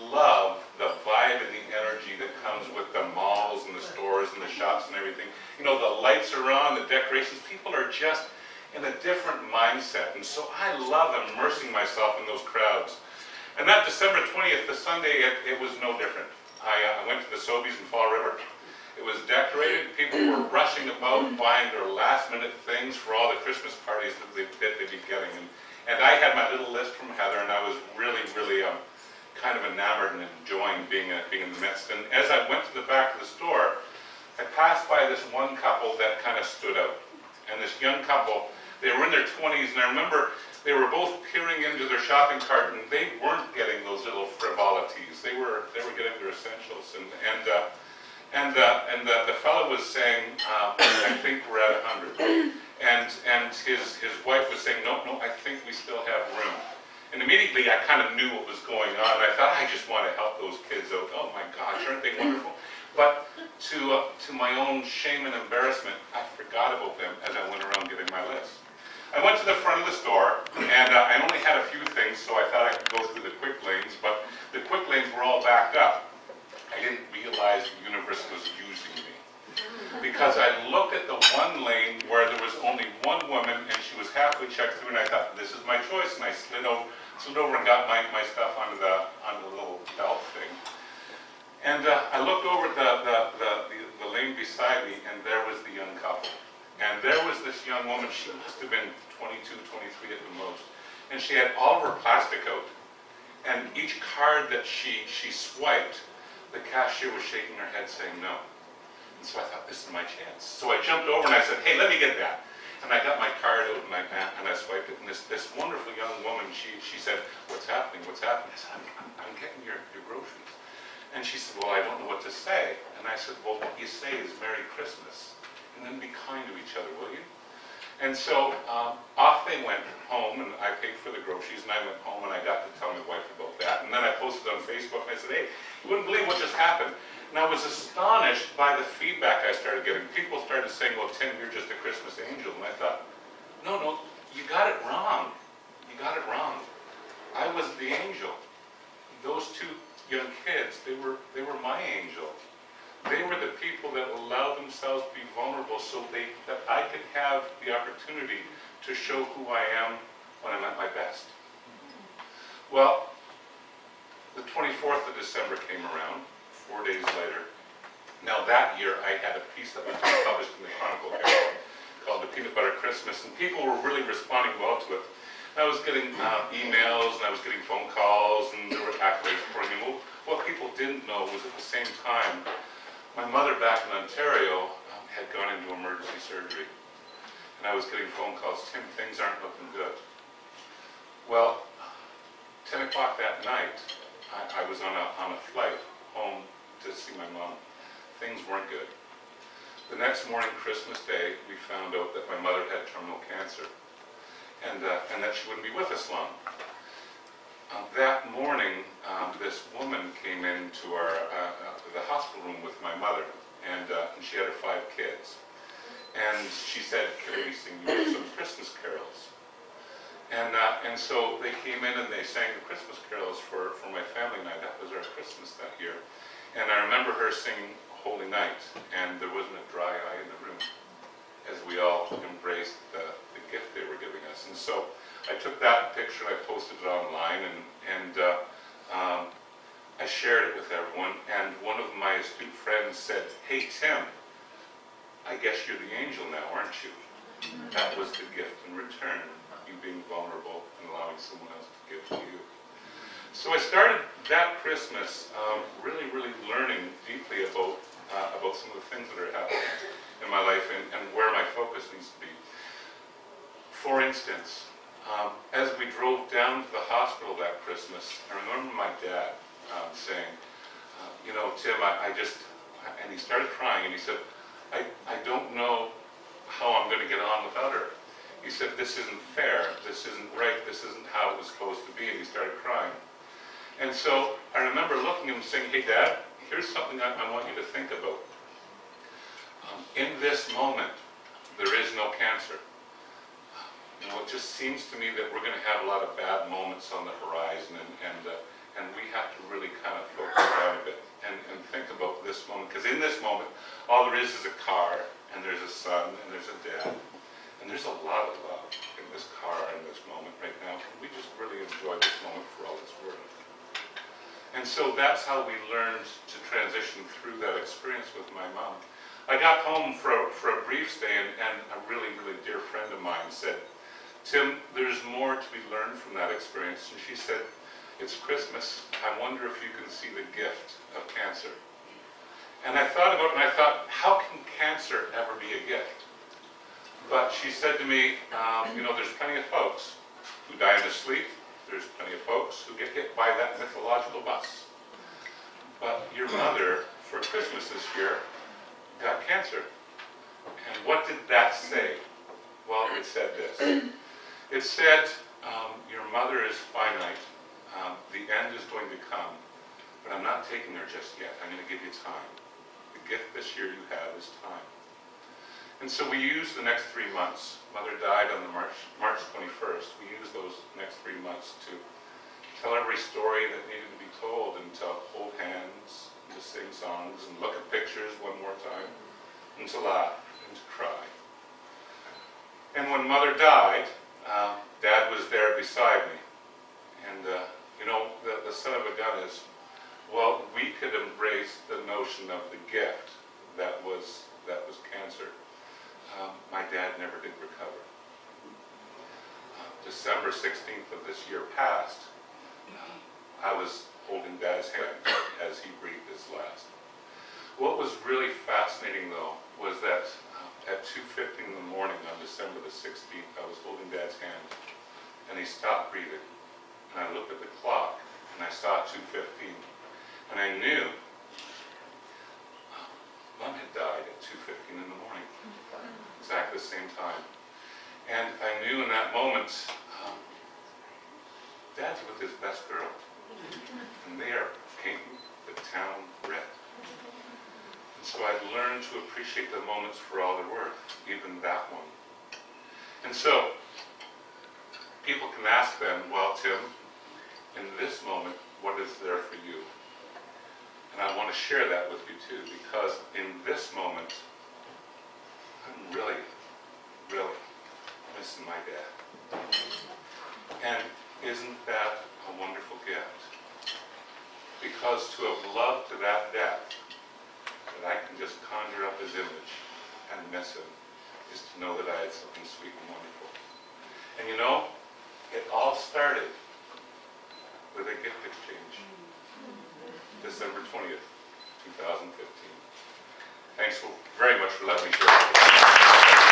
love the vibe and the energy that comes with the malls and the stores and the shops and everything. You know, the lights are on, the decorations, people are just in a different mindset. And so I love immersing myself in those crowds. And that December 20th, the Sunday, it was no different. I went to the Sobeys in Fall River. It was decorated. People were rushing about, buying their last-minute things for all the Christmas parties that they'd be getting. And I had my little list from Heather, and I was really, really kind of enamored and enjoying being in the midst. And as I went to the back of the store, I passed by this one couple that kind of stood out. And this young couple, they were in their 20s, and I remember they were both peering into their shopping cart, and they weren't getting those little frivolities. They were getting their essentials. And the fellow was saying, I think we're at 100. And his wife was saying, no, I think we still have room. And immediately I kind of knew what was going on. I thought, I just want to help those kids out. Oh my gosh, aren't they wonderful? But to my own shame and embarrassment, I forgot about them as I went around giving my list. I went to the front of the store, and I only had a few things, so I thought I could go through the quick lanes, but the quick lanes were all backed up. I didn't realize the universe was using me, because I looked at the one lane where there was only one woman, and she was halfway checked through, and I thought, this is my choice, and I slid over and got my stuff onto the little belt thing. And I looked over at the lane beside me, and there was the young couple. And there was this young woman, she must have been 22, 23 at the most, and she had all of her plastic out. And each card that she swiped, the cashier was shaking her head saying no. And so I thought, this is my chance. So I jumped over and I said, hey, let me get that. And I got my card out and I swiped it. And this wonderful young woman, she said, what's happening? What's happening? I said, I'm getting your groceries. And she said, well, I don't know what to say. And I said, well, what you say is Merry Christmas. And then be kind to each other, will you? And so off they went home, and I paid for the groceries, and I went home, and I got to tell my wife about that. And then I posted on Facebook, and I said, hey, you wouldn't believe what just happened. And I was astonished by the feedback I started getting. People started saying, well, Tim, you're just a Christmas angel. And I thought, no, you got it wrong. You got it wrong. I was the angel. Those two young kids, they were my angel. They were the people that allowed themselves to be vulnerable so that I could have the opportunity to show who I am when I'm at my best. Well, the 24th of December came around, 4 days later. Now that year I had a piece that was published in the Chronicle Herald called The Peanut Butter Christmas, and people were really responding well to it. I was getting emails, and I was getting phone calls, and there were accolades for me. Well, what people didn't know was at the same time, my mother back in Ontario had gone into emergency surgery, and I was getting phone calls, Tim, things aren't looking good. Well, 10 o'clock that night, I was on a flight home to see my mom. Things weren't good. The next morning, Christmas Day, we found out that my mother had terminal cancer, and that she wouldn't be with us long. That morning, this woman came into the hospital room with my mother, and she had her 5 kids. And she said, can we sing you some Christmas carols? And so they came in and they sang the Christmas carols for my family and I. That was our Christmas that year. And I remember her singing Holy Night, and there wasn't a dry eye in the room as we all embraced the gift they were giving us. And so I took that picture and I posted it online, and I shared it with everyone. And one of my astute friends said, hey Tim, I guess you're the angel now, aren't you? That was the gift in return, you being vulnerable and allowing someone else to give to you. So I started that Christmas really learning deeply about some of the things that are happening in my life and where my focus needs to be. For instance, as we drove down to the hospital that Christmas, I remember my dad saying, you know, Tim, and he started crying, and he said, I don't know how I'm going to get on without her. He said, this isn't fair, this isn't right, this isn't how it was supposed to be, and he started crying. And so I remember looking at him and saying, hey Dad, here's something I want you to think about. In this moment, there is no cancer. You know, it just seems to me that we're going to have a lot of bad moments on the horizon, and we have to really kind of this moment, all there is a car, and there's a son, and there's a dad, and there's a lot of love in this car in this moment right now. And we just really enjoy this moment for all it's worth. And so that's how we learned to transition through that experience with my mom. I got home for a brief stay, and a really, really dear friend of mine said, Tim, there's more to be learned from that experience. And she said, it's Christmas. I wonder if you can see the gift of cancer. And I thought about it, and I thought, how can cancer ever be a gift? But she said to me, you know, there's plenty of folks who die in their sleep. There's plenty of folks who get hit by that mythological bus. But your mother, for Christmas this year, got cancer. And what did that say? Well, it said this. It said, your mother is finite. The end is going to come. But I'm not taking her just yet. I'm going to give you time. The gift this year you have is time. And so we used the next 3 months. Mother died on the March 21st. We used those next 3 months to tell every story that needed to be told, and to hold hands, and to sing songs, and look at pictures one more time, and to laugh, and to cry. And when Mother died, Dad was there beside me. And, you know, the son of a gun is, well, we could embrace the notion of the gift that was cancer. My dad never did recover. December 16th of this year passed. I was holding Dad's hand as he breathed his last. What was really fascinating, though, was that at 2:50 in the morning on December the 16th, I was holding Dad's hand, and he stopped breathing. And I looked at the clock, and I saw 2:15, and I knew Mom had died at 2:15 in the morning, exactly the same time. And I knew in that moment, Dad's with his best girl, and they are painting the town red. And so I learned to appreciate the moments for all they're worth, even that one. And so, people can ask then, well, Tim, in this moment, what is there for you? And I want to share that with you too, because in this moment, I'm really, really missing my dad. And isn't that a wonderful gift? Because to have loved to that depth, that I can just conjure up his image and miss him, is to know that I had something sweet and wonderful. And you know, it all started with a gift exchange. December 20th, 2015. Thanks very much for letting me share.